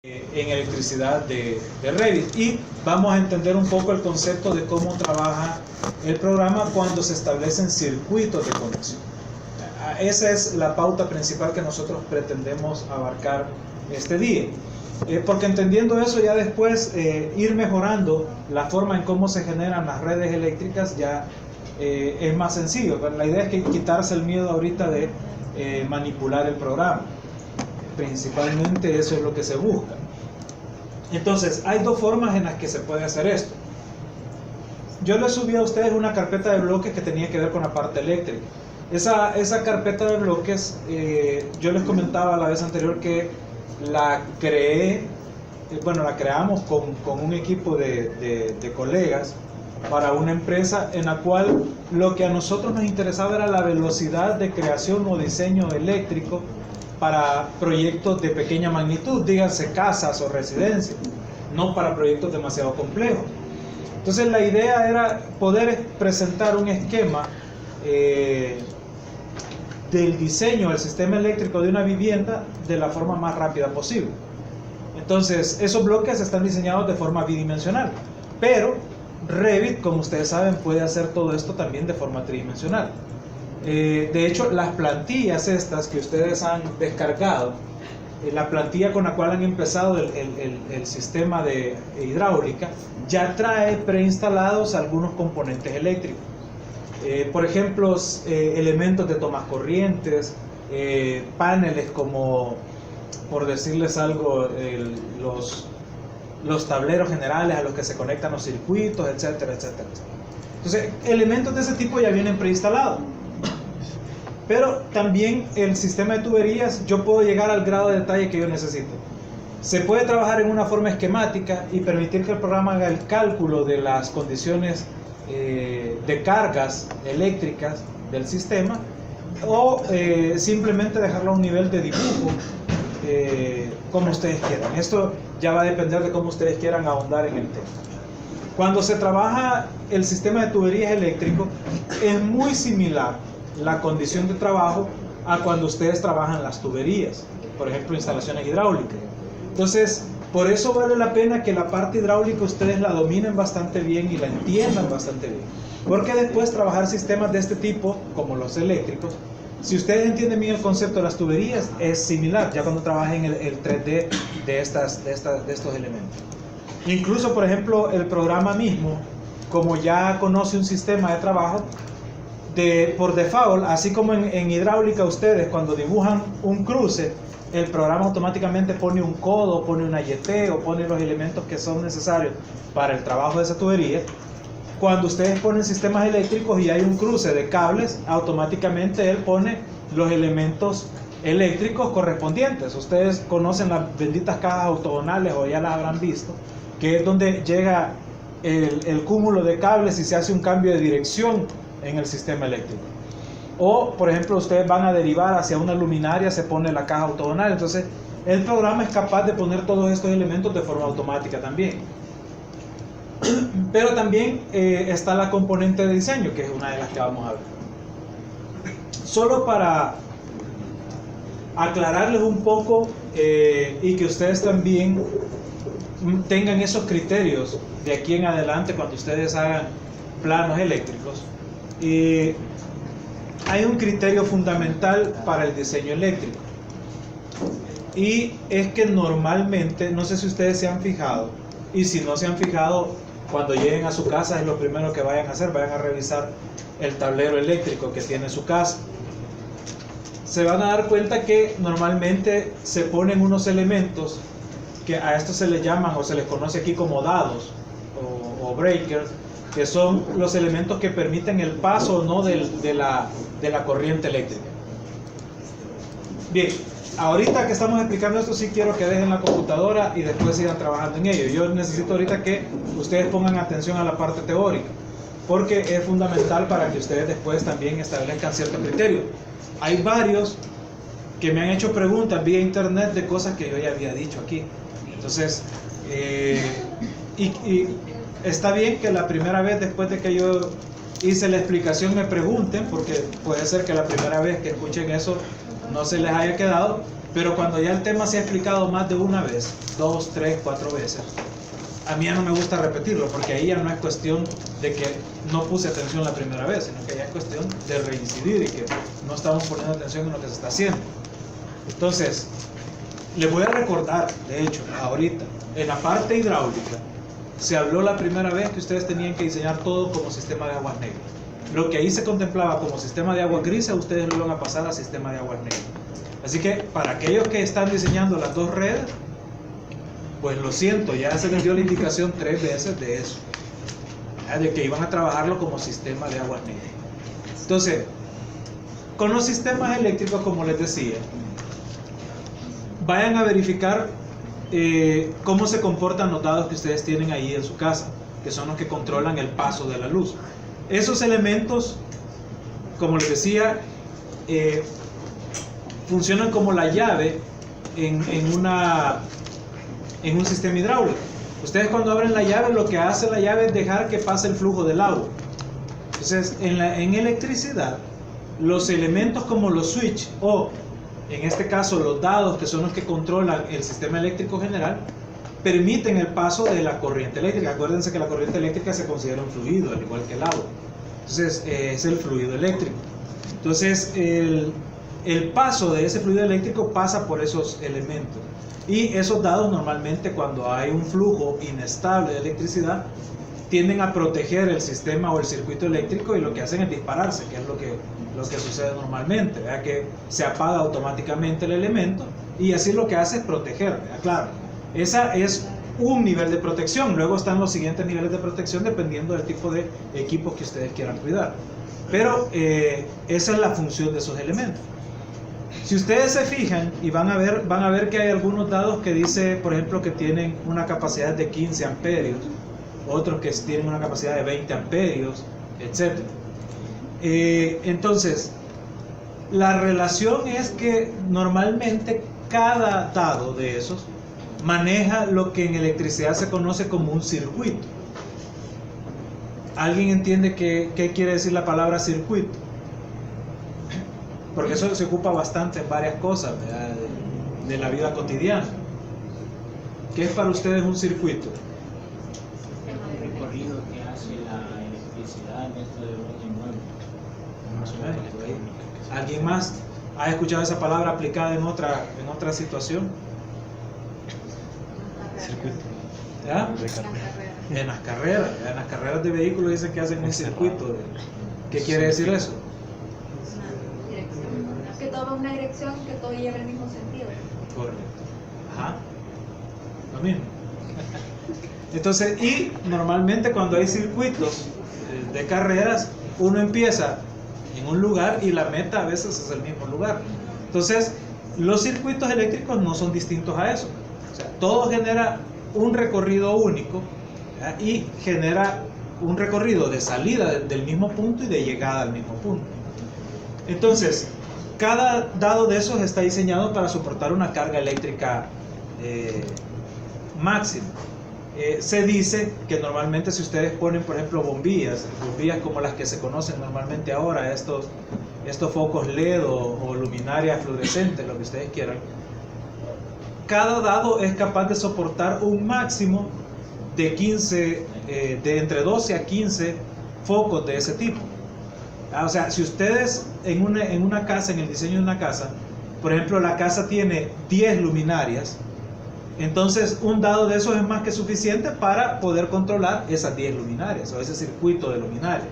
en electricidad de Revit, y vamos a entender un poco el concepto de cómo trabaja el programa cuando se establecen circuitos de conexión. Esa es la pauta principal que nosotros pretendemos abarcar este día, porque entendiendo eso ya después ir mejorando la forma en cómo se generan las redes eléctricas ya es más sencillo. Pero la idea es que quitarse el miedo ahorita de manipular el programa. Principalmente eso es lo que se busca. Entonces, hay dos formas en las que se puede hacer esto. Yo les subí a ustedes una carpeta de bloques que tenía que ver con la parte eléctrica. Esa carpeta de bloques, yo les comentaba la vez anterior que la creé, la creamos con un equipo de colegas para una empresa en la cual lo que a nosotros nos interesaba era la velocidad de creación o diseño eléctrico para proyectos de pequeña magnitud, díganse casas o residencias, no para proyectos demasiado complejos. Entonces la idea era poder presentar un esquema del diseño del sistema eléctrico de una vivienda de la forma más rápida posible. Entonces esos bloques están diseñados de forma bidimensional, pero Revit, como ustedes saben, puede hacer todo esto también de forma tridimensional. De hecho, las plantillas estas que ustedes han descargado, la plantilla con la cual han empezado el sistema de hidráulica, ya trae preinstalados algunos componentes eléctricos. Por ejemplo, elementos de tomas corrientes, paneles como, por decirles algo, los tableros generales a los que se conectan los circuitos, etcétera, etcétera. Entonces, elementos de ese tipo ya vienen preinstalados. Pero también el sistema de tuberías, yo puedo llegar al grado de detalle que yo necesito. Se puede trabajar en una forma esquemática y permitir que el programa haga el cálculo de las condiciones de cargas eléctricas del sistema, o simplemente dejarlo a un nivel de dibujo como ustedes quieran. Esto ya va a depender de cómo ustedes quieran ahondar en el tema. Cuando se trabaja el sistema de tuberías eléctrico, es muy similar la condición de trabajo a cuando ustedes trabajan las tuberías, por ejemplo instalaciones hidráulicas. Entonces, por eso vale la pena que la parte hidráulica ustedes la dominen bastante bien y la entiendan bastante bien, porque después trabajar sistemas de este tipo, como los eléctricos, si ustedes entienden bien el concepto de las tuberías, es similar ya cuando trabajen el 3D de estos elementos. Incluso, por ejemplo, el programa mismo, como ya conoce un sistema de trabajo, por default, así como en hidráulica ustedes cuando dibujan un cruce, el programa automáticamente pone un codo, pone una YT o pone los elementos que son necesarios para el trabajo de esa tubería. Cuando ustedes ponen sistemas eléctricos y hay un cruce de cables, automáticamente él pone los elementos eléctricos correspondientes. Ustedes conocen las benditas cajas ortogonales o ya las habrán visto, que es donde llega el cúmulo de cables y se hace un cambio de dirección en el sistema eléctrico. O, por ejemplo, ustedes van a derivar hacia una luminaria, se pone la caja ortogonal. Entonces, el programa es capaz de poner todos estos elementos de forma automática también. Pero también está la componente de diseño, que es una de las que vamos a ver. Solo para aclararles un poco y que ustedes también tengan esos criterios de aquí en adelante cuando ustedes hagan planos eléctricos. Hay un criterio fundamental para el diseño eléctrico, y es que normalmente, no sé si ustedes se han fijado, y si no se han fijado, cuando lleguen a su casa es lo primero que vayan a hacer, vayan a revisar el tablero eléctrico que tiene su casa. Se van a dar cuenta que normalmente se ponen unos elementos que a estos se les llaman o se les conoce aquí como dados o breakers, que son los elementos que permiten el paso o no de la corriente eléctrica. Bien, ahorita que estamos explicando esto, sí quiero que dejen la computadora y después sigan trabajando en ello. Yo necesito ahorita que ustedes pongan atención a la parte teórica, porque es fundamental para que ustedes después también establezcan cierto criterio. Hay varios que me han hecho preguntas vía internet de cosas que yo ya había dicho aquí. Entonces, está bien que la primera vez después de que yo hice la explicación me pregunten, porque puede ser que la primera vez que escuchen eso no se les haya quedado, Pero cuando ya el tema se ha explicado más de una vez, 2, 3, 4 veces, a mí ya no me gusta repetirlo, porque ahí ya no es cuestión de que no puse atención la primera vez, sino que ya es cuestión de reincidir y que no estamos poniendo atención en lo que se está haciendo. Entonces, les voy a recordar, de hecho, ahorita, en la parte hidráulica, se habló la primera vez que ustedes tenían que diseñar todo como sistema de aguas negras. Lo que ahí se contemplaba como sistema de aguas grises, ustedes lo van a pasar a sistema de aguas negras. Así que para aquellos que están diseñando las dos redes, pues lo siento, ya se les dio la indicación 3 veces de eso, de que iban a trabajarlo como sistema de aguas negras. Entonces, con los sistemas eléctricos, como les decía, vayan a verificar cómo se comportan los dados que ustedes tienen ahí en su casa, que son los que controlan el paso de la luz. Esos elementos, como les decía, funcionan como la llave en un sistema hidráulico. Ustedes cuando abren la llave, lo que hace la llave es dejar que pase el flujo del agua. Entonces, en electricidad, los elementos como los switch o, en este caso, los dados, que son los que controlan el sistema eléctrico general, permiten el paso de la corriente eléctrica. Acuérdense que la corriente eléctrica se considera un fluido, al igual que el agua. Entonces, es el fluido eléctrico. Entonces, el paso de ese fluido eléctrico pasa por esos elementos. Y esos dados normalmente, cuando hay un flujo inestable de electricidad, tienden a proteger el sistema o el circuito eléctrico, y lo que hacen es dispararse, que es lo que sucede normalmente, ¿verdad? Que se apaga automáticamente el elemento, y así lo que hace es proteger, ¿verdad? Claro, esa es un nivel de protección. Luego están los siguientes niveles de protección dependiendo del tipo de equipos que ustedes quieran cuidar, pero esa es la función de esos elementos. Si ustedes se fijan y van a ver que hay algunos dados que dice, por ejemplo, que tienen una capacidad de 15 amperios, otros que tienen una capacidad de 20 amperios, etc. Entonces, la relación es que normalmente cada dado de esos maneja lo que en electricidad se conoce como un circuito. ¿Alguien entiende qué quiere decir la palabra circuito? Porque eso se ocupa bastante en varias cosas, ¿verdad? De la vida cotidiana. ¿Qué es para ustedes un circuito? El recorrido que hace la electricidad dentro de un inmueble. Más o menos, por ahí. ¿Alguien más ha escuchado esa palabra aplicada en otra situación? Circuito. ¿Ya? De carrera. En las carreras de vehículos dicen que hacen un circuito. ¿Qué quiere decir eso? Que toma una dirección, que todo lleve el mismo sentido. Correcto. Ajá. Lo mismo. Entonces, y normalmente cuando hay circuitos de carreras, uno empieza en un lugar y la meta a veces es el mismo lugar. Entonces, los circuitos eléctricos no son distintos a eso. O sea, todo genera un recorrido único, ¿verdad? Y genera un recorrido de salida del mismo punto y de llegada al mismo punto. Entonces, cada dado de esos está diseñado para soportar una carga eléctrica máxima. Se dice que normalmente si ustedes ponen, por ejemplo, bombillas como las que se conocen normalmente ahora, estos focos LED o luminarias fluorescentes, lo que ustedes quieran, cada dado es capaz de soportar un máximo de entre 12 a 15 focos de ese tipo. O sea, si ustedes en una casa, en el diseño de una casa, por ejemplo, la casa tiene 10 luminarias, entonces un dado de esos es más que suficiente para poder controlar esas 10 luminarias o ese circuito de luminarias.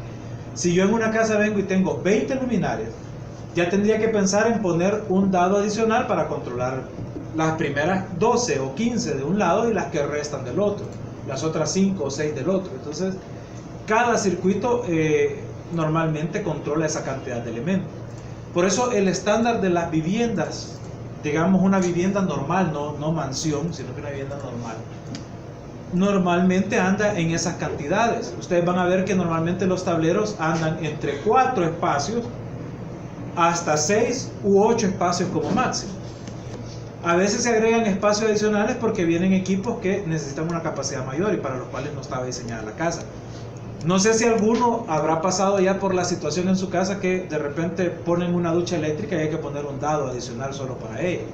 Si yo en una casa vengo y tengo 20 luminarias, ya tendría que pensar en poner un dado adicional para controlar las primeras 12 o 15 de un lado y las que restan del otro, las otras 5 o 6 del otro. Entonces, cada circuito normalmente controla esa cantidad de elementos. Por eso el estándar de las viviendas, digamos una vivienda normal, no mansión, sino que una vivienda normal, normalmente anda en esas cantidades. Ustedes van a ver que normalmente los tableros andan entre 4 espacios hasta 6 u 8 espacios como máximo. A veces se agregan espacios adicionales porque vienen equipos que necesitan una capacidad mayor y para los cuales no estaba diseñada la casa. No sé si alguno habrá pasado ya por la situación en su casa que de repente ponen una ducha eléctrica y hay que poner un dado adicional solo para ella.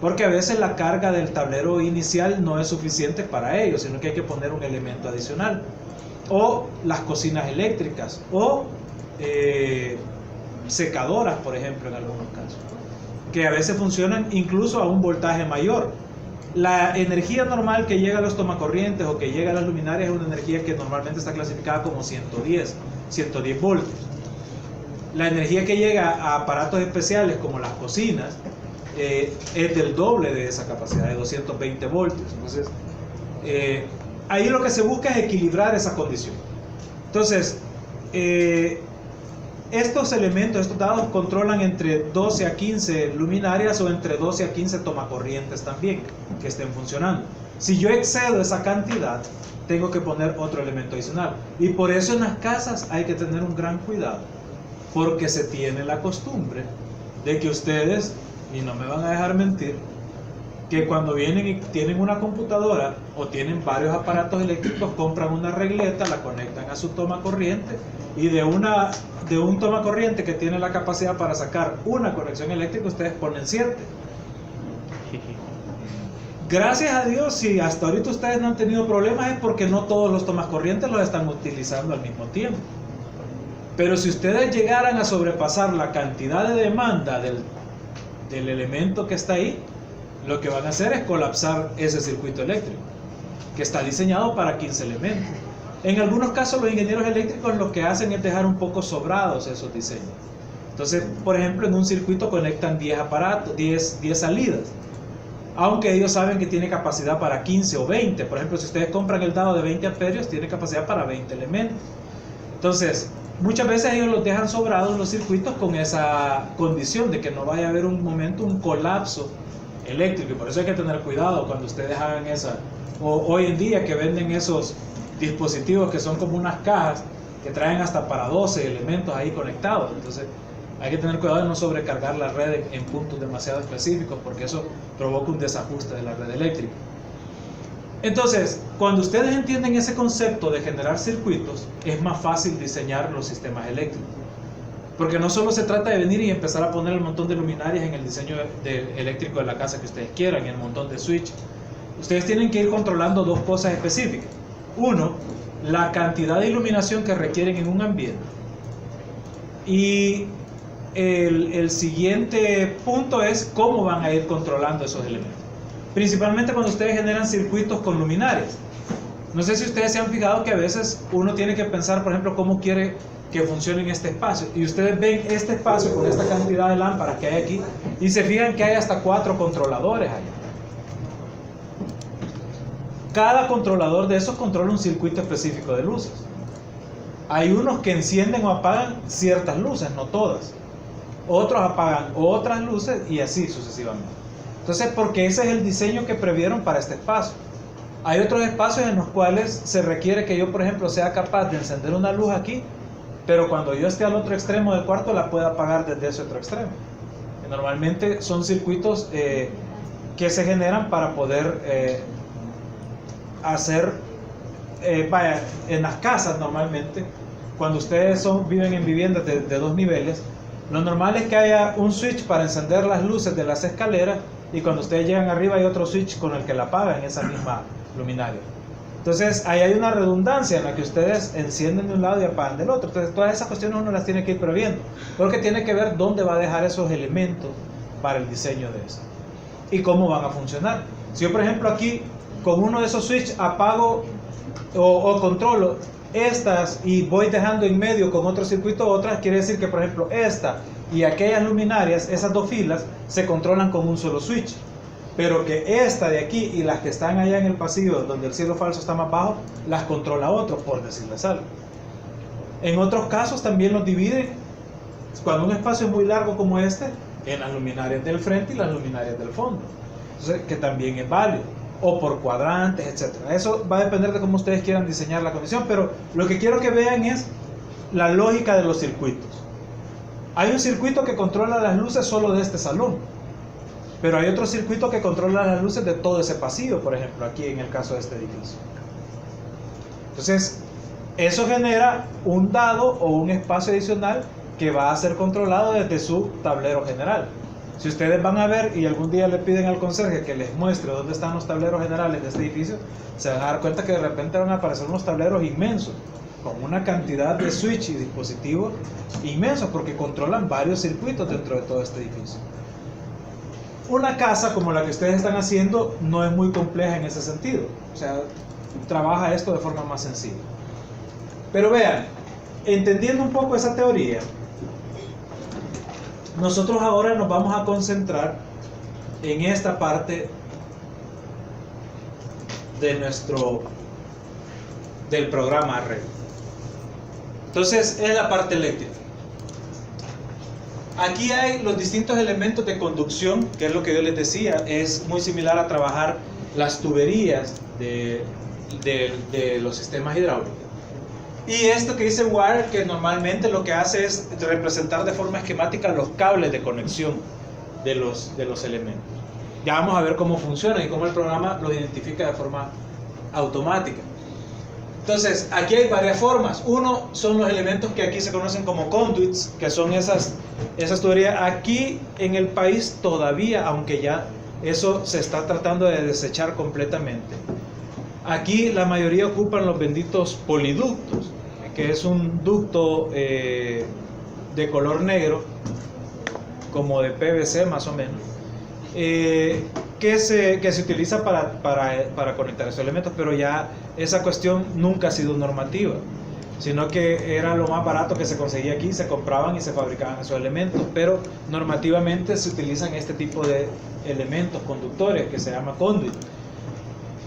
porque a veces la carga del tablero inicial no es suficiente para ello, sino que hay que poner un elemento adicional. O las cocinas eléctricas, o secadoras, por ejemplo, en algunos casos, que a veces funcionan incluso a un voltaje mayor. La energía normal que llega a los tomacorrientes o que llega a las luminarias es una energía que normalmente está clasificada como 110 voltios. La energía que llega a aparatos especiales como las cocinas es del doble de esa capacidad, de 220 voltios. Entonces, ahí lo que se busca es equilibrar esa condición. Entonces, estos elementos, estos dados controlan entre 12 a 15 luminarias o entre 12 a 15 tomacorrientes también que estén funcionando. Si yo excedo esa cantidad, tengo que poner otro elemento adicional. Y por eso en las casas hay que tener un gran cuidado, porque se tiene la costumbre de que ustedes, y no me van a dejar mentir, que cuando vienen y tienen una computadora o tienen varios aparatos eléctricos, compran una regleta, la conectan a su toma corriente y de un toma corriente que tiene la capacidad para sacar una conexión eléctrica, ustedes ponen 7. Gracias a Dios, si hasta ahorita ustedes no han tenido problemas, es porque no todos los tomas corrientes los están utilizando al mismo tiempo. Pero si ustedes llegaran a sobrepasar la cantidad de demanda del elemento que está ahí, lo que van a hacer es colapsar ese circuito eléctrico, que está diseñado para 15 elementos. En algunos casos los ingenieros eléctricos lo que hacen es dejar un poco sobrados esos diseños. Entonces, por ejemplo, en un circuito conectan 10 aparatos, 10 salidas, aunque ellos saben que tiene capacidad para 15 o 20. Por ejemplo, si ustedes compran el dado de 20 amperios, tiene capacidad para 20 elementos. Entonces, muchas veces ellos los dejan sobrados los circuitos con esa condición de que no vaya a haber un momento, un colapso eléctrico. Y por eso hay que tener cuidado cuando ustedes hagan esa, o hoy en día que venden esos dispositivos que son como unas cajas que traen hasta para 12 elementos ahí conectados. Entonces hay que tener cuidado de no sobrecargar la red en puntos demasiado específicos, porque eso provoca un desajuste de la red eléctrica. Entonces, cuando ustedes entienden ese concepto de generar circuitos, es más fácil diseñar los sistemas eléctricos. Porque no solo se trata de venir y empezar a poner un montón de luminarias en el diseño eléctrico de la casa que ustedes quieran, y el montón de switch. Ustedes tienen que ir controlando dos cosas específicas. Uno, la cantidad de iluminación que requieren en un ambiente. Y el siguiente punto es cómo van a ir controlando esos elementos. Principalmente cuando ustedes generan circuitos con luminarias. No sé si ustedes se han fijado que a veces uno tiene que pensar, por ejemplo, cómo quiere que funcione en este espacio. Y ustedes ven este espacio con esta cantidad de lámparas que hay aquí y se fijan que hay hasta 4 controladores allá. Cada controlador de esos controla un circuito específico de luces. Hay unos que encienden o apagan ciertas luces, no todas. Otros apagan otras luces y así sucesivamente. Entonces, porque ese es el diseño que previeron para este espacio. Hay otros espacios en los cuales se requiere que yo, por ejemplo, sea capaz de encender una luz aquí, pero cuando yo esté al otro extremo del cuarto la pueda apagar desde ese otro extremo. Normalmente son circuitos que se generan para poder hacer, en las casas normalmente, cuando ustedes viven en viviendas de 2 niveles, lo normal es que haya un switch para encender las luces de las escaleras, y cuando ustedes llegan arriba hay otro switch con el que la apagan esa misma luminaria. Entonces ahí hay una redundancia en la que ustedes encienden de un lado y apagan del otro. Entonces todas esas cuestiones uno las tiene que ir previendo, porque tiene que ver dónde va a dejar esos elementos para el diseño de eso y cómo van a funcionar. Si yo, por ejemplo, aquí con uno de esos switches apago o controlo estas y voy dejando en medio con otro circuito otras, quiere decir que, por ejemplo, esta y aquellas luminarias, esas 2 filas, se controlan con un solo switch. Pero que esta de aquí y las que están allá en el pasillo donde el cielo falso está más bajo, las controla otro, por decirles algo. En otros casos también los dividen, cuando un espacio es muy largo como este, en las luminarias del frente y las luminarias del fondo. Entonces, que también es válido. O por cuadrantes, etc. Eso va a depender de cómo ustedes quieran diseñar la condición, pero lo que quiero que vean es la lógica de los circuitos. Hay un circuito que controla las luces solo de este salón, pero hay otro circuito que controla las luces de todo ese pasillo, por ejemplo, aquí en el caso de este edificio. Entonces, eso genera un dado o un espacio adicional que va a ser controlado desde su tablero general. Si ustedes van a ver y algún día le piden al conserje que les muestre dónde están los tableros generales de este edificio, se van a dar cuenta que de repente van a aparecer unos tableros inmensos, con una cantidad de switch y dispositivos inmensos, porque controlan varios circuitos dentro de todo este edificio. Una casa como la que ustedes están haciendo no es muy compleja en ese sentido, o sea, trabaja esto de forma más sencilla. Pero vean, entendiendo un poco esa teoría, nosotros ahora nos vamos a concentrar en esta parte del programa arreglo. Entonces es la parte eléctrica. Aquí hay los distintos elementos de conducción, que es lo que yo les decía, es muy similar a trabajar las tuberías de los sistemas hidráulicos. Y esto que dice wire, que normalmente lo que hace es representar de forma esquemática los cables de conexión de los elementos. Ya vamos a ver cómo funciona y cómo el programa los identifica de forma automática. Entonces, aquí hay varias formas. Uno son los elementos que aquí se conocen como conduits, que son esas tuberías. Aquí en el país todavía, aunque ya eso se está tratando de desechar completamente. Aquí la mayoría ocupan los benditos poliductos, que es un ducto de color negro, como de PVC más o menos, que se utiliza para conectar esos elementos, pero ya esa cuestión nunca ha sido normativa, sino que era lo más barato que se conseguía aquí, se compraban y se fabricaban esos elementos, pero normativamente se utilizan este tipo de elementos conductores que se llama conduit,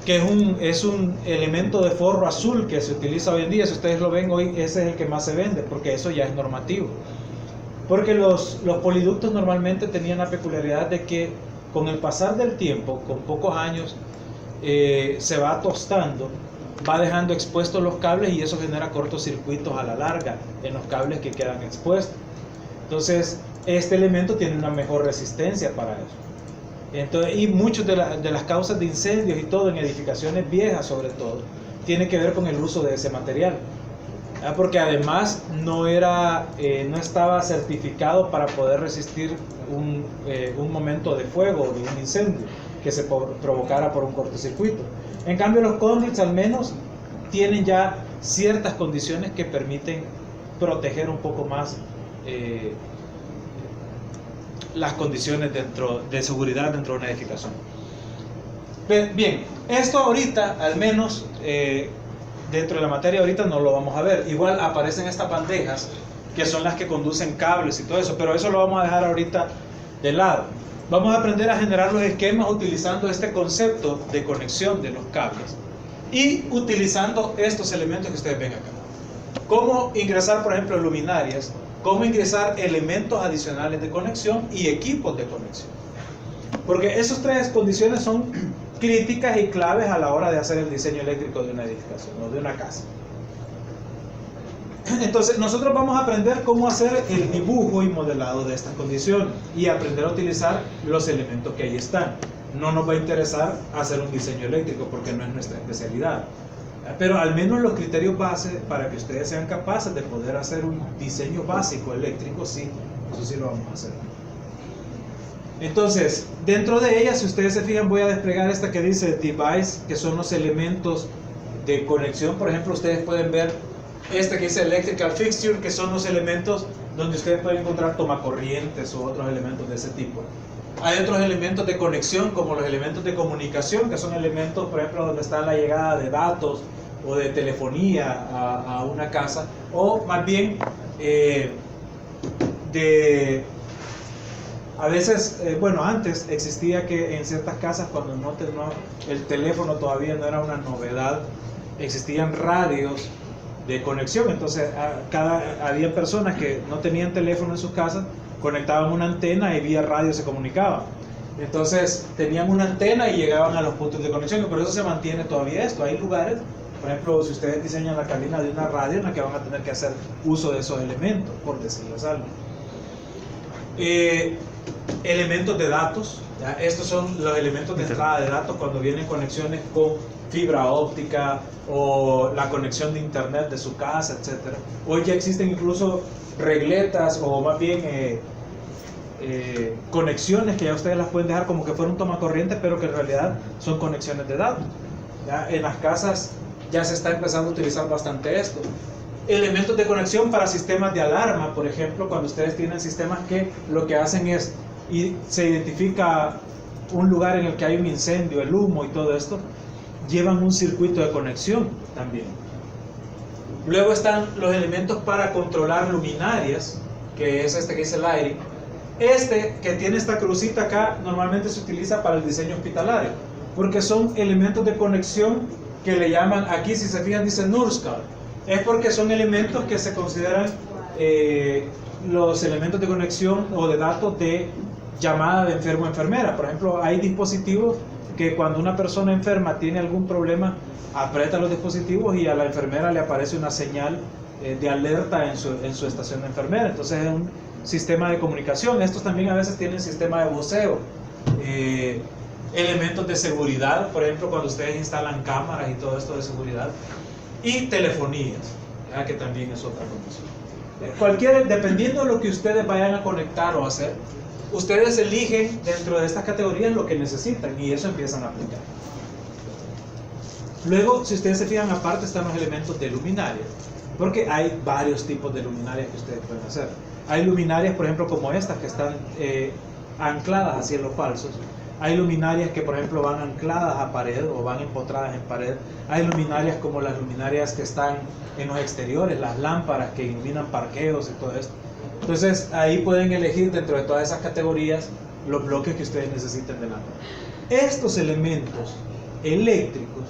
que es un elemento de forro azul que se utiliza hoy en día. Si ustedes lo ven hoy, ese es el que más se vende, porque eso ya es normativo. Porque los poliductos normalmente tenían la peculiaridad de que con el pasar del tiempo, con pocos años, se va tostando, va dejando expuestos los cables y eso genera cortocircuitos a la larga en los cables que quedan expuestos. Entonces, este elemento tiene una mejor resistencia para eso. Entonces, y muchas de las causas de incendios y todo en edificaciones viejas sobre todo tiene que ver con el uso de ese material, porque además no estaba certificado para poder resistir un momento de fuego o de un incendio que se provocara por un cortocircuito. En cambio los conduits al menos tienen ya ciertas condiciones que permiten proteger un poco más las condiciones de seguridad dentro de una edificación. Bien, esto ahorita, al menos dentro de la materia ahorita no lo vamos a ver. Igual aparecen estas bandejas que son las que conducen cables y todo eso, pero eso lo vamos a dejar ahorita de lado. Vamos a aprender a generar los esquemas utilizando este concepto de conexión de los cables y utilizando estos elementos que ustedes ven acá. Cómo ingresar, por ejemplo, luminarias, cómo ingresar elementos adicionales de conexión y equipos de conexión. Porque esas tres condiciones son críticas y claves a la hora de hacer el diseño eléctrico de una edificación o de una casa. Entonces nosotros vamos a aprender cómo hacer el dibujo y modelado de estas condiciones y aprender a utilizar los elementos que ahí están. No nos va a interesar hacer un diseño eléctrico porque no es nuestra especialidad, pero al menos los criterios base para que ustedes sean capaces de poder hacer un diseño básico eléctrico, sí, eso sí lo vamos a hacer. Entonces, dentro de ella, si ustedes se fijan, voy a desplegar esta que dice device, que son los elementos de conexión. Por ejemplo, ustedes pueden ver este que dice electrical fixture, que son los elementos donde ustedes pueden encontrar tomacorrientes u otros elementos de ese tipo. Hay otros elementos de conexión, como los elementos de comunicación, que son elementos, por ejemplo, donde está la llegada de datos o de telefonía a una casa, o más bien a veces, bueno, antes existía que en ciertas casas, cuando el teléfono todavía no era una novedad, existían radios de conexión. Entonces había personas que no tenían teléfono en sus casas, conectaban una antena y vía radio se comunicaban. Entonces tenían una antena y llegaban a los puntos de conexión, y por eso se mantiene todavía esto. Hay lugares, por ejemplo, si ustedes diseñan la cabina de una radio, en la que van a tener que hacer uso de esos elementos, por decirles algo. Elementos de datos, ¿ya? Estos son los elementos de entrada de datos cuando vienen conexiones con fibra óptica o la conexión de internet de su casa, etc. Hoy ya existen incluso regletas o más bien conexiones que ya ustedes las pueden dejar como que fuera un tomacorriente, pero que en realidad son conexiones de datos. ¿Ya? En las casas ya se está empezando a utilizar bastante esto. Elementos de conexión para sistemas de alarma, por ejemplo, cuando ustedes tienen sistemas que lo que hacen es, y se identifica un lugar en el que hay un incendio, el humo y todo esto, llevan un circuito de conexión también. Luego están los elementos para controlar luminarias, que es este que dice lighting. Este que tiene esta crucita acá normalmente se utiliza para el diseño hospitalario, porque son elementos de conexión que le llaman, aquí si se fijan dice NURSCAR, es porque son elementos que se consideran los elementos de conexión o de datos de llamada de enfermo a enfermera. Por ejemplo, hay dispositivos que cuando una persona enferma tiene algún problema, aprieta los dispositivos y a la enfermera le aparece una señal de alerta en su estación de enfermera. Entonces es un sistema de comunicación. Estos también a veces tienen sistema de voceo, elementos de seguridad, por ejemplo cuando ustedes instalan cámaras y todo esto de seguridad, y telefonías, ya que también es otra condición. Dependiendo de lo que ustedes vayan a conectar o hacer, ustedes eligen dentro de estas categorías lo que necesitan y eso empiezan a aplicar. Luego, si ustedes se fijan, aparte están los elementos de luminarias, porque hay varios tipos de luminarias que ustedes pueden hacer. Hay luminarias, por ejemplo, como estas que están ancladas a cielos falsos. Hay luminarias que, por ejemplo, van ancladas a pared o van empotradas en pared. Hay luminarias como las luminarias que están en los exteriores, las lámparas que iluminan parqueos y todo esto. Entonces, ahí pueden elegir dentro de todas esas categorías los bloques que ustedes necesiten de lámpara. Estos elementos eléctricos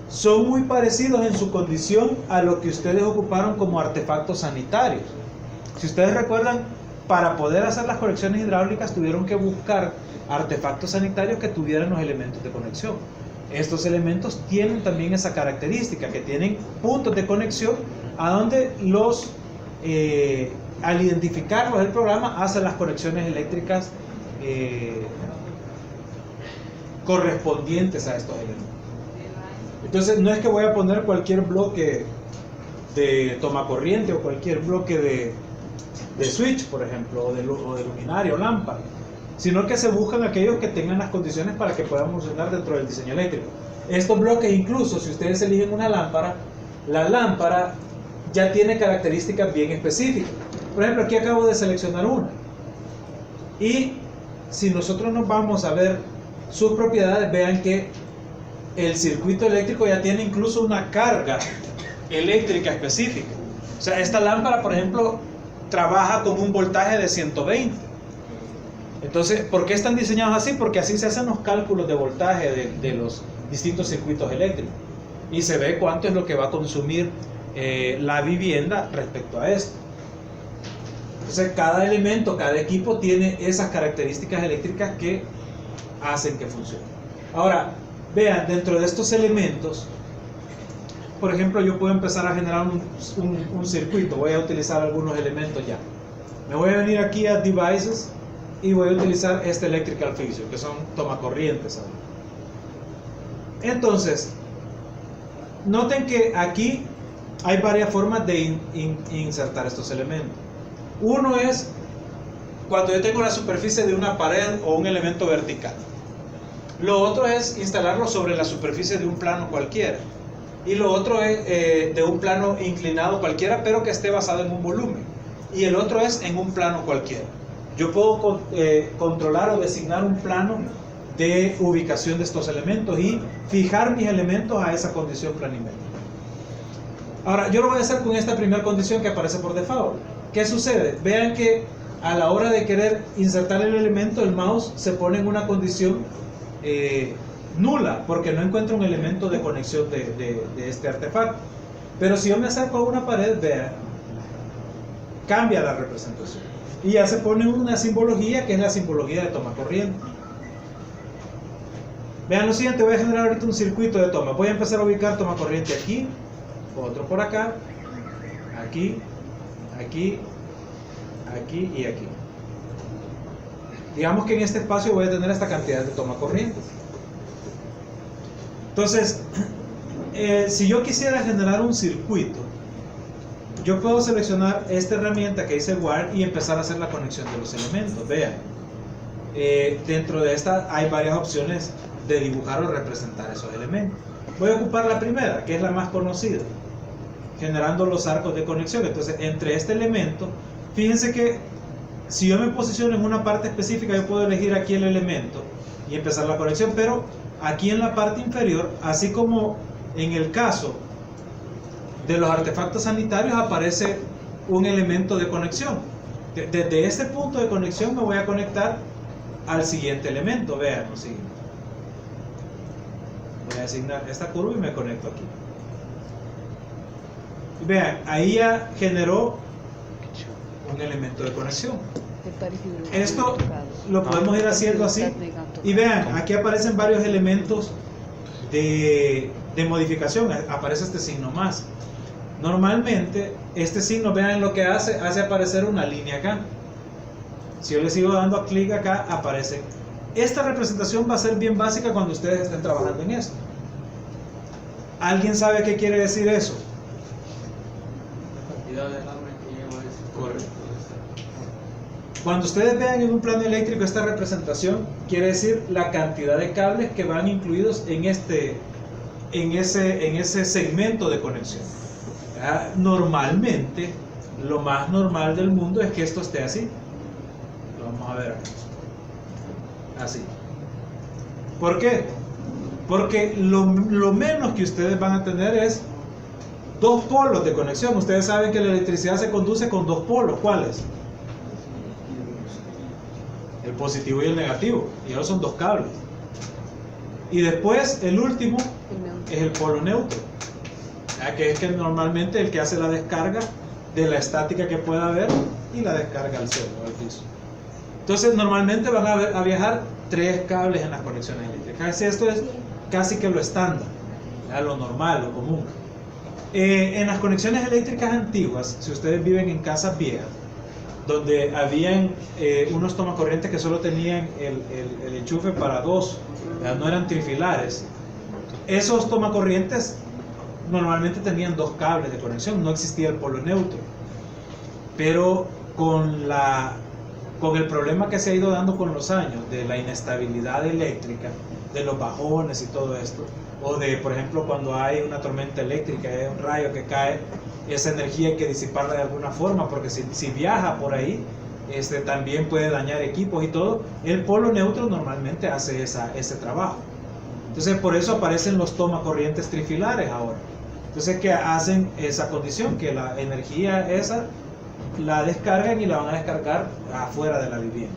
son muy parecidos en su condición a lo que ustedes ocuparon como artefactos sanitarios. Si ustedes recuerdan, para poder hacer las conexiones hidráulicas tuvieron que buscar artefactos sanitarios que tuvieran los elementos de conexión. Estos elementos tienen también esa característica, que tienen puntos de conexión a donde al identificarlos el programa hace las conexiones eléctricas correspondientes a estos elementos. Entonces no es que voy a poner cualquier bloque de tomacorriente o cualquier bloque de switch, por ejemplo, o de luminaria o lámpara, sino que se buscan aquellos que tengan las condiciones para que puedan funcionar dentro del diseño eléctrico. Estos bloques, incluso si ustedes eligen una lámpara, la lámpara ya tiene características bien específicas. Por ejemplo, aquí acabo de seleccionar una, y si nosotros nos vamos a ver sus propiedades, vean que el circuito eléctrico ya tiene incluso una carga eléctrica específica. O sea, esta lámpara, por ejemplo, trabaja con un voltaje de 120. Entonces, ¿por qué están diseñados así? Porque así se hacen los cálculos de voltaje de los distintos circuitos eléctricos y se ve cuánto es lo que va a consumir la vivienda respecto a esto. Entonces, cada elemento, cada equipo tiene esas características eléctricas que hacen que funcione. Ahora, vean, dentro de estos elementos, por ejemplo, yo puedo empezar a generar un circuito. Voy a utilizar algunos elementos ya. Me voy a venir aquí a Devices y voy a utilizar este Electrical Fixture, que son tomacorrientes. Entonces, noten que aquí hay varias formas de insertar estos elementos. Uno es cuando yo tengo la superficie de una pared o un elemento vertical. Lo otro es instalarlo sobre la superficie de un plano cualquiera. Y lo otro es de un plano inclinado cualquiera, pero que esté basado en un volumen. Y el otro es en un plano cualquiera. Yo puedo controlar o designar un plano de ubicación de estos elementos y fijar mis elementos a esa condición planimétrica. Ahora, yo lo voy a hacer con esta primera condición que aparece por default. ¿Qué sucede? Vean que a la hora de querer insertar el elemento, el mouse se pone en una condición nula, porque no encuentro un elemento de conexión de este artefacto. Pero si yo me acerco a una pared, vean, cambia la representación y ya se pone una simbología que es la simbología de tomacorriente. Vean lo siguiente, voy a generar ahorita un circuito de toma. Voy a empezar a ubicar tomacorriente aquí, otro por acá, aquí, aquí, aquí y aquí. Digamos que en este espacio voy a tener esta cantidad de tomacorrientes. Entonces, si yo quisiera generar un circuito, yo puedo seleccionar esta herramienta que dice Wire y empezar a hacer la conexión de los elementos. Vean, dentro de esta hay varias opciones de dibujar o representar esos elementos. Voy a ocupar la primera, que es la más conocida, generando los arcos de conexión. Entonces, entre este elemento, fíjense que si yo me posiciono en una parte específica, yo puedo elegir aquí el elemento y empezar la conexión, pero aquí en la parte inferior, así como en el caso de los artefactos sanitarios, aparece un elemento de conexión. Desde este punto de conexión me voy a conectar al siguiente elemento. Vean lo siguiente. Voy a asignar esta curva y me conecto aquí. Y vean, ahí ya generó un elemento de conexión. Esto lo podemos ir haciendo así. Y vean, aquí aparecen varios elementos de modificación. Aparece este signo más. Normalmente, este signo, vean lo que hace aparecer una línea acá. Si yo le sigo dando clic acá, aparece. Esta representación va a ser bien básica cuando ustedes estén trabajando en esto. ¿Alguien sabe qué quiere decir eso? Correcto. Cuando ustedes vean en un plano eléctrico esta representación, quiere decir la cantidad de cables que van incluidos en ese segmento de conexión. Normalmente, lo más normal del mundo es que esto esté así. Lo vamos a ver aquí. Así. ¿Por qué? Porque lo menos que ustedes van a tener es dos polos de conexión. Ustedes saben que la electricidad se conduce con dos polos. ¿Cuáles? El positivo y el negativo. Y ahora son dos cables. Y después el último es el polo neutro, que es que normalmente el que hace la descarga de la estática que pueda haber y la descarga al suelo, al piso. Entonces normalmente van a viajar tres cables en las conexiones eléctricas. Esto es casi que lo estándar, lo normal, lo común. En las conexiones eléctricas antiguas, si ustedes viven en casas viejas, donde habían unos tomacorrientes que solo tenían el enchufe para dos, no eran trifilares, esos tomacorrientes normalmente tenían dos cables de conexión, no existía el polo neutro. Pero con el problema que se ha ido dando con los años de la inestabilidad eléctrica, de los bajones y todo esto, o de, por ejemplo, cuando hay una tormenta eléctrica, hay un rayo que cae, esa energía hay que disiparla de alguna forma, porque si viaja por ahí, también puede dañar equipos y todo. El polo neutro normalmente hace ese trabajo. Entonces, por eso aparecen los tomacorrientes trifilares ahora. Entonces, que hacen esa condición, que la energía esa la descargan y la van a descargar afuera de la vivienda.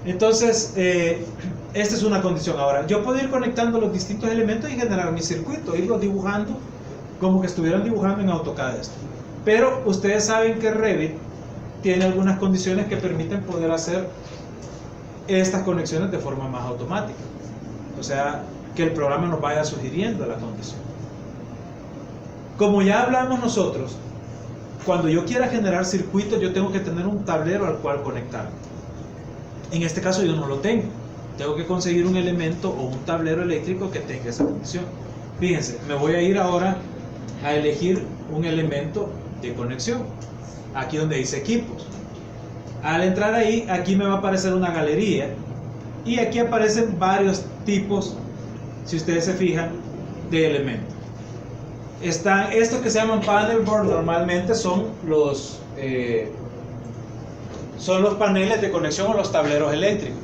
Entonces, esta es una condición. Ahora, yo puedo ir conectando los distintos elementos y generar mi circuito, irlos dibujando como que estuvieran dibujando en AutoCAD esto. Pero ustedes saben que Revit tiene algunas condiciones que permiten poder hacer estas conexiones de forma más automática. O sea, que el programa nos vaya sugiriendo la condición. Como ya hablamos nosotros, cuando yo quiera generar circuitos, yo tengo que tener un tablero al cual conectar. En este caso yo no lo tengo. Tengo que conseguir un elemento o un tablero eléctrico que tenga esa condición. Fíjense, me voy a ir ahora a elegir un elemento de conexión. Aquí donde dice equipos. Al entrar ahí, aquí me va a aparecer una galería. Y aquí aparecen varios tipos, si ustedes se fijan, de elementos. Están estos que se llaman panel board, normalmente son los paneles de conexión o los tableros eléctricos.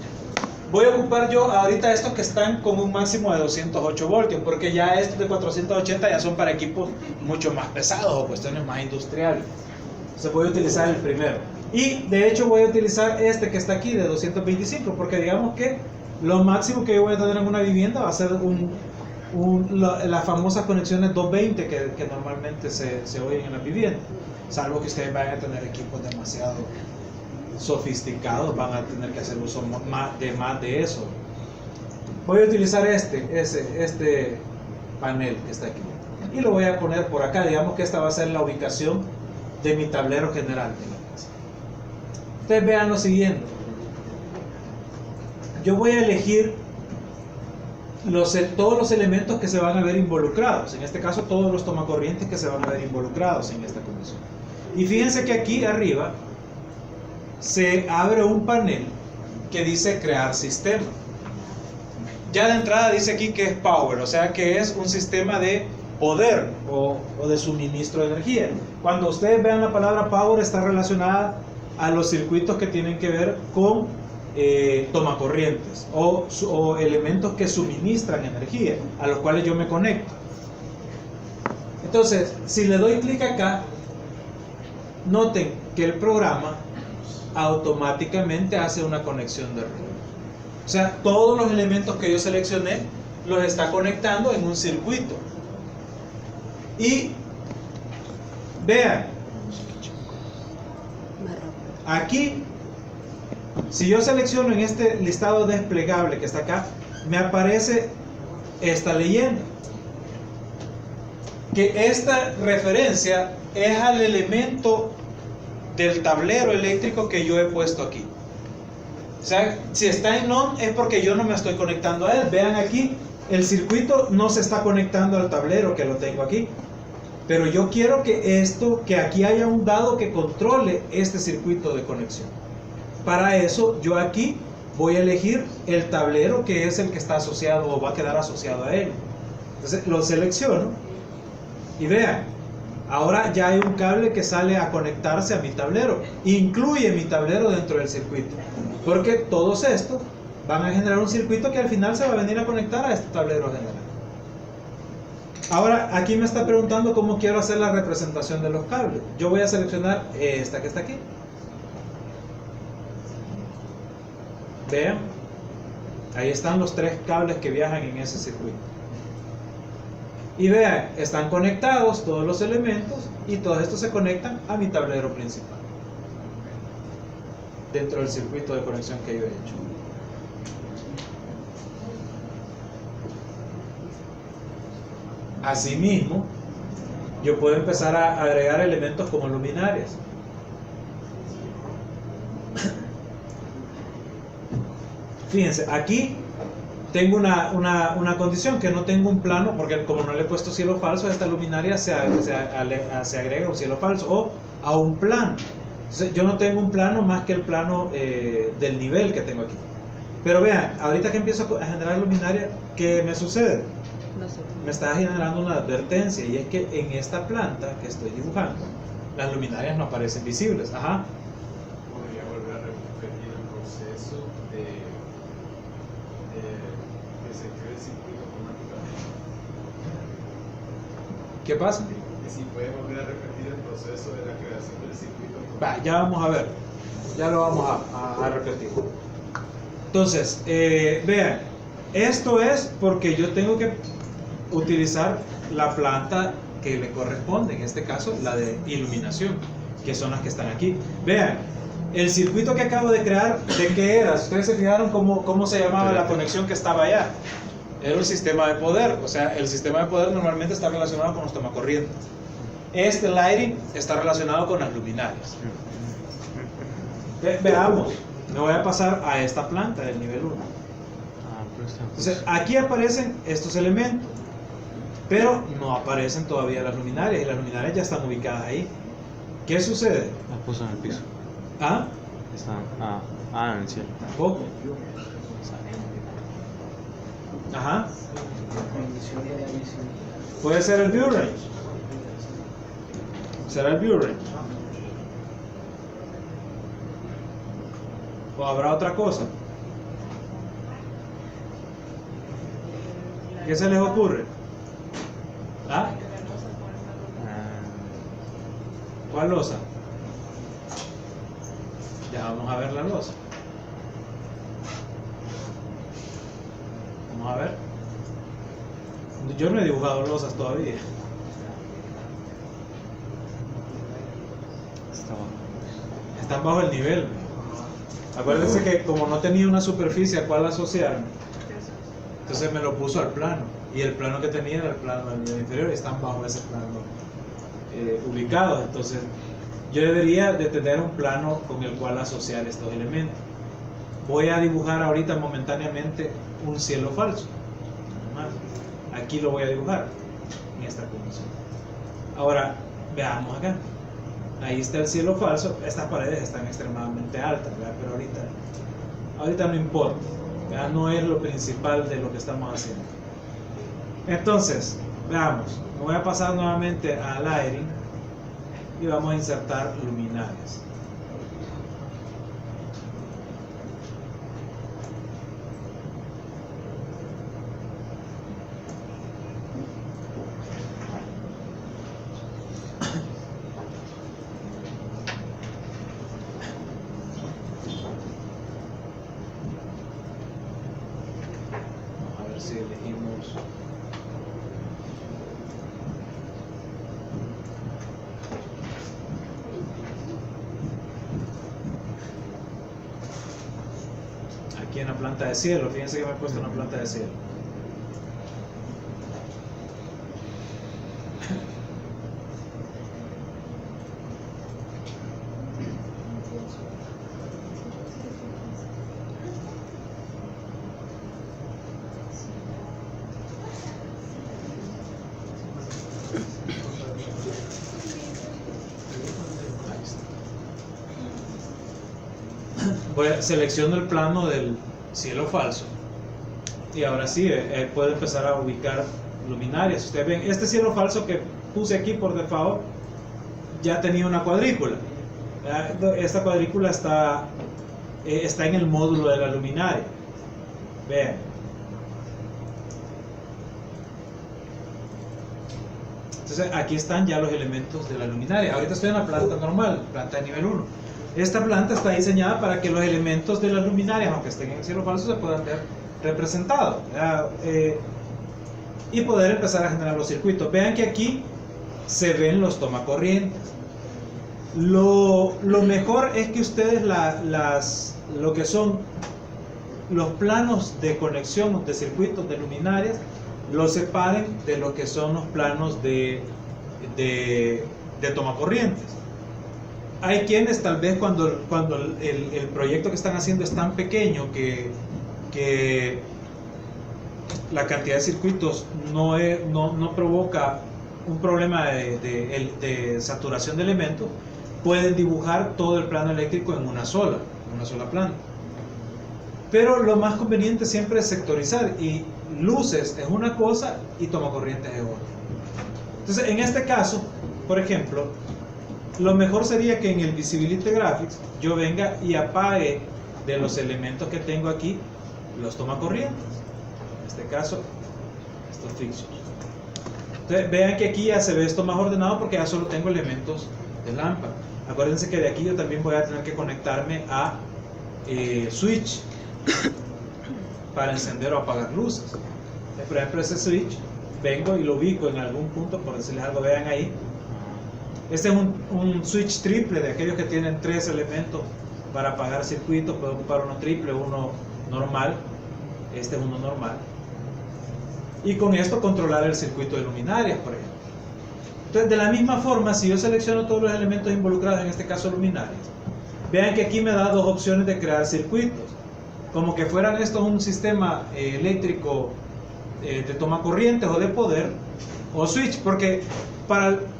Voy a ocupar yo ahorita estos que están con un máximo de 208 voltios, porque ya estos de 480 ya son para equipos mucho más pesados o cuestiones más industriales. Entonces voy a utilizar el primero. Y de hecho voy a utilizar este que está aquí de 225, porque digamos que lo máximo que yo voy a tener en una vivienda va a ser las famosas conexiones 220 que normalmente se oyen en la vivienda, salvo que ustedes vayan a tener equipos demasiado sofisticados, van a tener que hacer uso más de eso. Voy a utilizar este panel que está aquí y lo voy a poner por acá. Digamos que esta va a ser la ubicación de mi tablero general de la casa. Ustedes vean lo siguiente. Yo voy a elegir todos los elementos que se van a ver involucrados, en este caso todos los tomacorrientes que se van a ver involucrados en esta condición. Y fíjense que aquí arriba se abre un panel que dice crear sistema. Ya de entrada dice aquí que es power, o sea que es un sistema de poder o de suministro de energía. Cuando ustedes vean la palabra power, está relacionada a los circuitos que tienen que ver con tomacorrientes o elementos que suministran energía, a los cuales yo me conecto. Entonces, si le doy clic acá, noten que el programa automáticamente hace una conexión de red. O sea, todos los elementos que yo seleccioné los está conectando en un circuito. Y vean, aquí, si yo selecciono en este listado desplegable que está acá, me aparece esta leyenda. Que esta referencia es al elemento del tablero eléctrico que yo he puesto aquí. O sea, si está en on es porque yo no me estoy conectando a él. Vean aquí, el circuito no se está conectando al tablero que lo tengo aquí. Pero yo quiero que aquí haya un dado que controle este circuito de conexión. Para eso yo aquí voy a elegir el tablero que es el que está asociado o va a quedar asociado a él. Entonces lo selecciono y vean, ahora ya hay un cable que sale a conectarse a mi tablero. Incluye mi tablero dentro del circuito. Porque todos estos van a generar un circuito que al final se va a venir a conectar a este tablero general. Ahora aquí me está preguntando cómo quiero hacer la representación de los cables. Yo voy a seleccionar esta que está aquí. Vean, ahí están los 3 cables que viajan en ese circuito. Y vean, están conectados todos los elementos y todos estos se conectan a mi tablero principal dentro del circuito de conexión que yo he hecho. Asimismo, yo puedo empezar a agregar elementos como luminarias. Fíjense, aquí tengo una condición, que no tengo un plano, porque como no le he puesto cielo falso, a esta luminaria se agrega un cielo falso o a un plano. Entonces, yo no tengo un plano más que el plano del nivel que tengo aquí. Pero vean, ahorita que empiezo a generar luminaria, ¿qué me sucede? Me está generando una advertencia, y es que en esta planta que estoy dibujando, las luminarias no aparecen visibles. Ajá. Podría volver a repetir el proceso de que se cree el circuito automáticamente. ¿Qué pasa? Que si puede volver a repetir el proceso de la creación del circuito automático. Va, ya vamos a ver, ya lo vamos a repetir. Entonces, vean, esto es porque yo tengo que utilizar la planta que le corresponde, en este caso la de iluminación, que son las que están aquí. Vean, el circuito que acabo de crear, ¿de qué era? Ustedes se fijaron cómo se llamaba la conexión que estaba allá. Era un sistema de poder, o sea, el sistema de poder normalmente está relacionado con los tomacorrientes. Este lighting está relacionado con las luminarias. Veamos, me voy a pasar a esta planta del nivel 1. Entonces, aquí aparecen estos elementos, pero no aparecen todavía las luminarias, y las luminarias ya están ubicadas ahí. ¿Qué sucede? Las puso en el piso. ¿Ah? Están en el cielo. Tampoco. Ajá. Puede ser el view range. ¿Será el view range? ¿O habrá otra cosa? ¿Qué se les ocurre? ¿Ah? ¿Cuál losa? Ya vamos a ver la losa. Vamos a ver. Yo no he dibujado losas todavía. Están bajo el nivel. Acuérdense que como no tenía una superficie a cual asociarme, entonces me lo puso al plano, y el plano que tenía era el plano del nivel inferior, y están bajo ese plano ubicados. Entonces yo debería de tener un plano con el cual asociar estos elementos. Voy a dibujar ahorita momentáneamente un cielo falso. aquí lo voy a dibujar en esta condición. Ahora veamos acá, ahí está el cielo falso. Estas paredes están extremadamente altas, ¿verdad? Pero ahorita no importa, ¿verdad? No es lo principal de lo que estamos haciendo. Entonces veamos, me voy a pasar nuevamente a Lighting y vamos a insertar luminarias. Si elegimos aquí en la planta de cielo, fíjense que me he puesto una planta de cielo. Selecciono el plano del cielo falso y ahora sí puedo empezar a ubicar luminarias. Ustedes ven, este cielo falso que puse aquí por default ya tenía una cuadrícula. Esta cuadrícula está en el módulo de la luminaria. Vean. Entonces aquí están ya los elementos de la luminaria. Ahorita estoy en la planta normal, planta de nivel 1. Esta planta está diseñada para que los elementos de las luminarias, aunque estén en el cielo falso, se puedan ver representados y poder empezar a generar los circuitos. Vean que aquí se ven los tomacorrientes. Lo mejor es que ustedes lo que son los planos de conexión de circuitos de luminarias los separen de lo que son los planos de tomacorrientes. Hay quienes tal vez cuando el proyecto que están haciendo es tan pequeño que la cantidad de circuitos no provoca un problema de saturación de elementos, pueden dibujar todo el plano eléctrico en una sola planta. Pero lo más conveniente siempre es sectorizar, y luces es una cosa y tomacorrientes es otra. Entonces en este caso, por ejemplo, lo mejor sería que en el Visibility Graphics yo venga y apague de los elementos que tengo aquí los tomacorrientes. En este caso, estos fixtures. Entonces vean que aquí ya se ve esto más ordenado porque ya solo tengo elementos de lámpara. Acuérdense que de aquí yo también voy a tener que conectarme a switch para encender o apagar luces. Por ejemplo, ese switch vengo y lo ubico en algún punto, por decirles algo, vean ahí. Este es un switch triple, de aquellos que tienen 3 elementos para apagar circuitos. Puedo ocupar uno triple, uno normal. Este es uno normal. Y con esto controlar el circuito de luminarias, por ejemplo. Entonces, de la misma forma, si yo selecciono todos los elementos involucrados, en este caso luminarias, vean que aquí me da dos opciones de crear circuitos. Como que fueran estos un sistema eléctrico de tomacorrientes o de poder, o switch, porque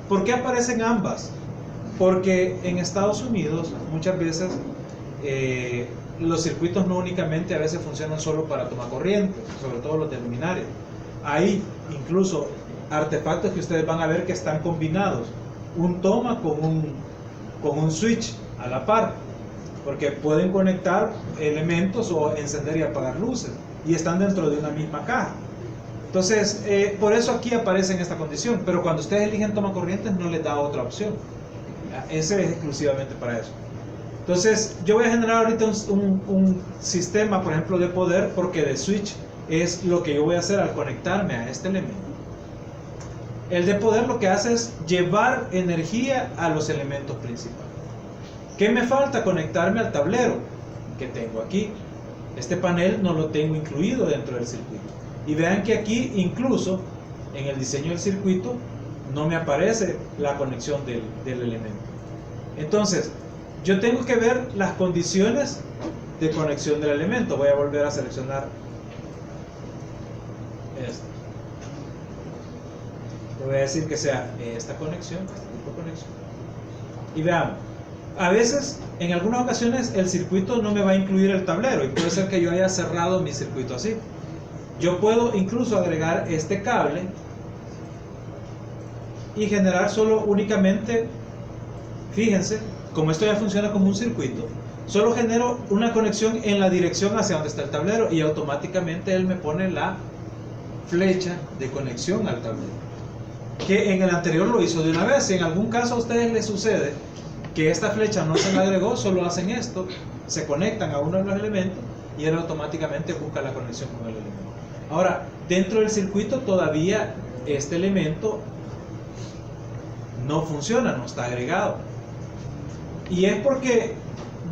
¿por qué aparecen ambas? Porque en Estados Unidos muchas veces los circuitos no únicamente a veces funcionan solo para tomacorrientes, sobre todo los de luminarias. Hay incluso artefactos que ustedes van a ver que están combinados, un toma con un switch a la par, porque pueden conectar elementos o encender y apagar luces, y están dentro de una misma caja. Entonces, por eso aquí aparece en esta condición, pero cuando ustedes eligen tomacorrientes no les da otra opción. Ese es exclusivamente para eso. Entonces, yo voy a generar ahorita un sistema, por ejemplo, de poder, porque de switch es lo que yo voy a hacer al conectarme a este elemento. El de poder lo que hace es llevar energía a los elementos principales. ¿Qué me falta? Conectarme al tablero que tengo aquí. Este panel no lo tengo incluido dentro del circuito. Y vean que aquí, incluso en el diseño del circuito, no me aparece la conexión del elemento. Entonces, yo tengo que ver las condiciones de conexión del elemento. Voy a volver a seleccionar esto. Le voy a decir que sea esta conexión, este tipo de conexión. Y veamos, a veces, en algunas ocasiones, el circuito no me va a incluir el tablero y puede ser que yo haya cerrado mi circuito así. Yo puedo incluso agregar este cable y generar solo únicamente, fíjense, como esto ya funciona como un circuito, solo genero una conexión en la dirección hacia donde está el tablero y automáticamente él me pone la flecha de conexión al tablero, que en el anterior lo hizo de una vez. Si en algún caso a ustedes les sucede que esta flecha no se la agregó, solo hacen esto, se conectan a uno de los elementos y él automáticamente busca la conexión con el elemento. Ahora, dentro del circuito todavía este elemento no funciona, no está agregado, y es porque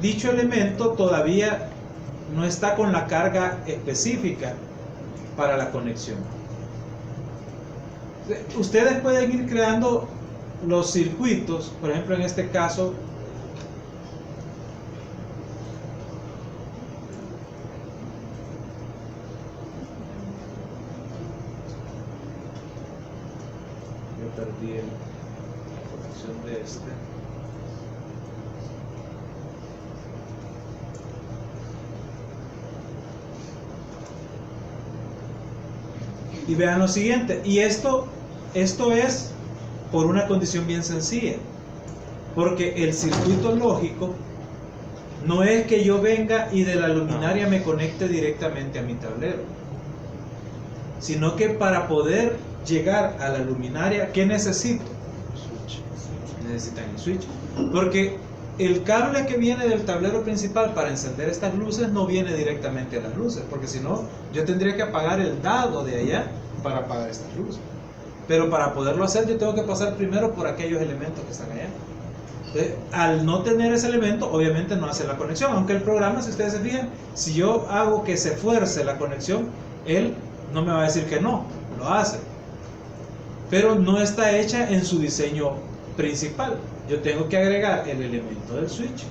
dicho elemento todavía no está con la carga específica para la conexión. Ustedes pueden ir creando los circuitos, por ejemplo en este caso yo perdí la conexión de este. Y vean lo siguiente, y esto es por una condición bien sencilla, porque el circuito lógico no es que yo venga y de la luminaria me conecte directamente a mi tablero, sino que para poder llegar a la luminaria, ¿qué necesito? Necesitan el switch, porque el cable que viene del tablero principal para encender estas luces no viene directamente a las luces, porque si no, yo tendría que apagar el dado de allá para apagar estas luces. Pero para poderlo hacer, yo tengo que pasar primero por aquellos elementos que están allá. Entonces, al no tener ese elemento, obviamente no hace la conexión, aunque el programa, si ustedes se fijan, si yo hago que se fuerce la conexión, él no me va a decir que no, lo hace. Pero no está hecha en su diseño principal. Yo tengo que agregar el elemento del switch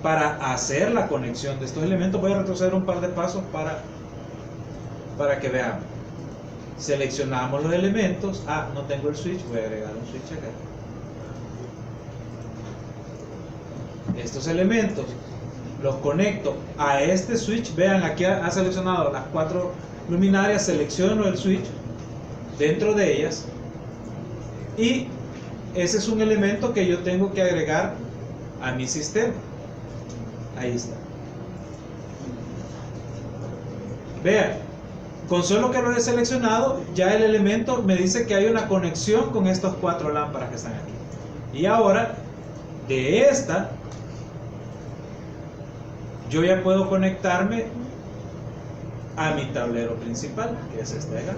para hacer la conexión de estos elementos. Voy a retroceder un par de pasos para que veamos. Seleccionamos los elementos. No tengo el switch, voy a agregar un switch acá. Estos elementos los conecto a este switch. Vean, aquí ha seleccionado las 4 luminarias. Selecciono el switch dentro de ellas y ese es un elemento que yo tengo que agregar a mi sistema. Ahí está. Vean, con solo que lo he seleccionado, ya el elemento me dice que hay una conexión con estas 4 lámparas que están aquí. Y ahora, de esta, yo ya puedo conectarme a mi tablero principal, que es este de acá.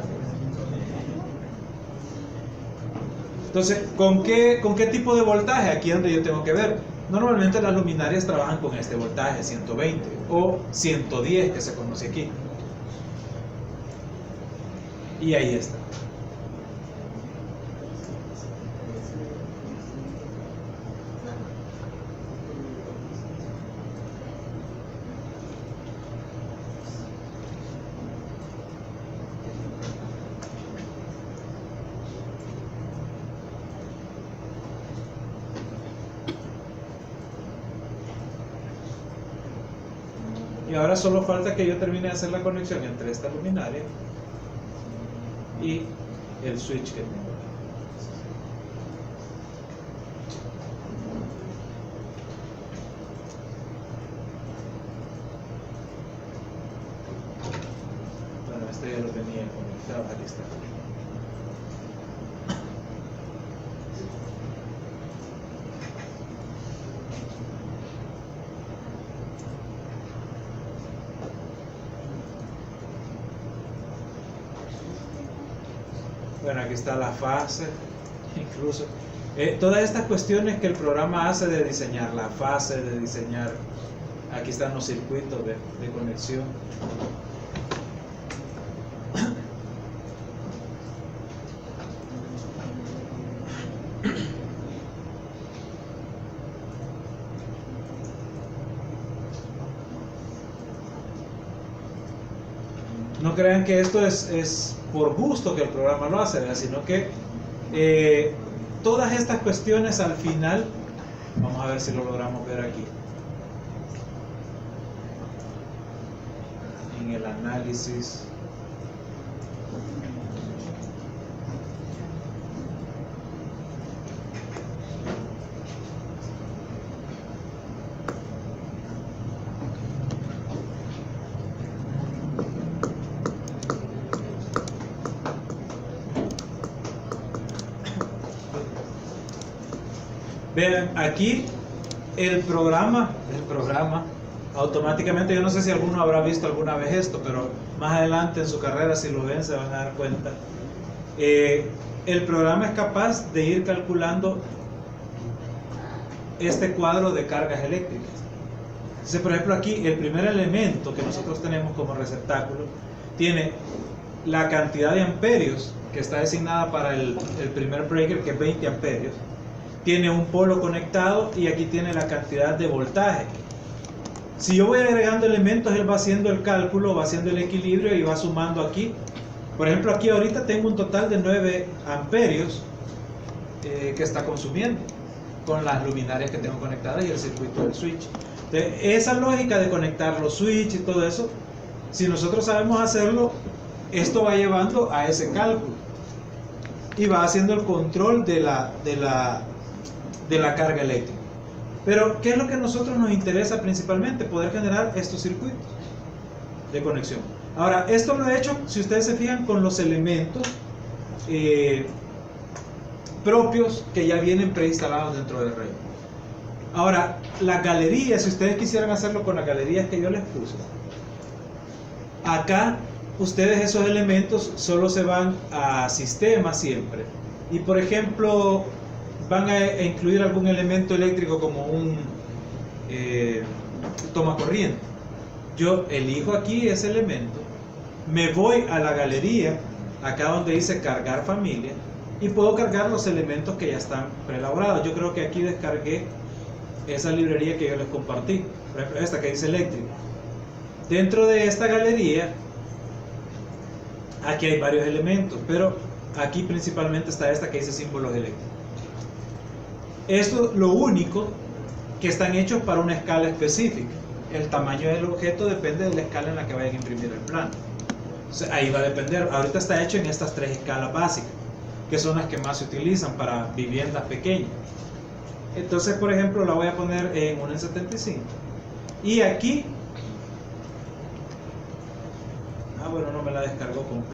Entonces, ¿con qué tipo de voltaje? Aquí es donde yo tengo que ver. Normalmente las luminarias trabajan con este voltaje, 120 o 110 que se conoce aquí. Y ahí está. Y ahora solo falta que yo termine de hacer la conexión entre esta luminaria y el switch que tengo. Bueno, este ya lo tenía conectado, aquí está. Bueno, aquí está la fase, incluso todas estas cuestiones que el programa hace de diseñar la fase, de diseñar, aquí están los circuitos de conexión. No crean que esto es por gusto que el programa lo hace, ¿verdad? Sino que todas estas cuestiones al final, vamos a ver si lo logramos ver aquí, en el análisis. Vean, aquí el programa automáticamente, yo no sé si alguno habrá visto alguna vez esto, pero más adelante en su carrera, si lo ven, se van a dar cuenta. El programa es capaz de ir calculando este cuadro de cargas eléctricas. Entonces, por ejemplo, aquí el primer elemento que nosotros tenemos como receptáculo tiene la cantidad de amperios que está designada para el primer breaker, que es 20 amperios. Tiene un polo conectado y aquí tiene la cantidad de voltaje. Si yo voy agregando elementos, él va haciendo el cálculo, va haciendo el equilibrio y va sumando aquí. Por ejemplo, aquí ahorita tengo un total de 9 amperios que está consumiendo con las luminarias que tengo conectadas y el circuito del switch. Entonces, esa lógica de conectar los switches y todo eso, si nosotros sabemos hacerlo, esto va llevando a ese cálculo y va haciendo el control de la carga eléctrica. Pero, ¿qué es lo que a nosotros nos interesa principalmente? Poder generar estos circuitos de conexión. Ahora, esto lo he hecho, si ustedes se fijan, con los elementos propios que ya vienen preinstalados dentro del red. Ahora, las galerías, si ustedes quisieran hacerlo con las galerías que yo les puse, acá ustedes esos elementos solo se van a sistema siempre. Y por ejemplo, van a incluir algún elemento eléctrico como un tomacorriente. Yo elijo aquí ese elemento, me voy a la galería, acá donde dice cargar familia, y puedo cargar los elementos que ya están preelaborados. Yo creo que aquí descargué esa librería que yo les compartí, por ejemplo esta que dice eléctrico. Dentro de esta galería, aquí hay varios elementos, pero aquí principalmente está esta que dice símbolos eléctricos. Esto lo único que están hechos para una escala específica. El tamaño del objeto depende de la escala en la que vayan a imprimir el plano. Entonces, ahí va a depender. Ahorita está hecho en estas 3 escalas básicas, que son las que más se utilizan para viviendas pequeñas. Entonces, por ejemplo, la voy a poner en 1 en 75. Y aquí, bueno, no me la descargó completa.